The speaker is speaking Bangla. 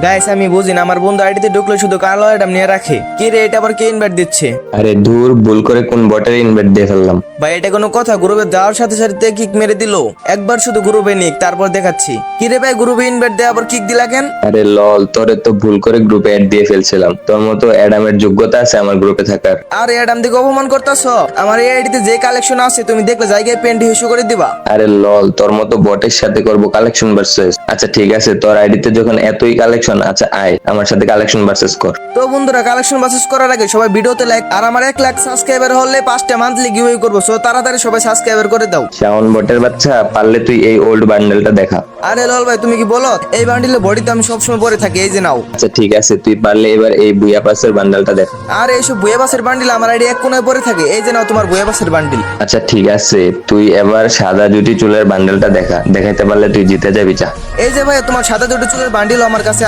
গাইস আমি বুঝি না, আমার বন্ধু আইডিতে ঢুকলে শুধু কালো অ্যাডাম নিয়ে রাখে। কি রে, এটা আবার কে ইনভাইট দিচ্ছে? আরে ধুর, ভুল করে কোন বটের ইনভাইট দিয়ে ফেললাম। ভাই এটা কোনো কথা? গ্রুপে যাওয়ার সাথে সাথে কিক মেরে দিল। একবার শুধু গ্রুপে নিক, তারপর দেখাচ্ছি। কি রে ভাই, গ্রুপে ইনভাইট দেওয়া আবার কিক দিলা কেন? আরে লল, তোরে তো ভুল করে গ্রুপে অ্যাড দিয়ে ফেলছিলাম। তোর মতো অ্যাডামের যোগ্যতা আছে আমার গ্রুপে থাকার? আর অ্যাডাম দিকে অপমান করতেছ? আমার এই আইডিতে যে কালেকশন আছে তুমি দেখলে জায়গায় পেন্ট ইস্যু করে দিবা। আরে লল, তোর মতো বটের সাথে করব কালেকশন ভার্সেস? আচ্ছা ঠিক আছে, তোর আইডিতে যখন এতই কালেকশন, আচ্ছা আয় আমার সাথে কালেকশন ভার্সেস কর। তো বন্ধুরা, কালেকশন বাসেস করার আগে সবাই ভিডিওতে লাইক, আর আমার 1 লাখ সাবস্ক্রাইবার হলে 5টা মান্থলি গিভওয়ে করবো। সো তাড়াতাড়ি সবাই সাবস্ক্রাইবার করে দাও। শাওন বটের বাচ্চা, পারলে তুই এই ওল্ড বান্ডেলটা দেখা। আরে লল ভাই, তুমি কি বলো? এই বান্ডিলে বডি তো আমি সবসময় পরে থাকি, এই যে নাও। আচ্ছা ঠিক আছে, তুই পারলে এবার এই বুয়া পাসের বান্ডেলটা দেখ। আর এইসব বুয়া বাসের বান্ডিল আমার আইডি এক কোনায় পরে থাকে, এই যে নাও তোমার বুয়া বাসের বান্ডিল। আচ্ছা ঠিক আছে, তুই এবার সাদা জুটি চুলের বান্ডেলটা দেখাইতে পারলে তুই জিতে যাবি, যা। এই যে ভাই, তোমার সাদা দুটো চুলের বান্ডিল আমার কাছে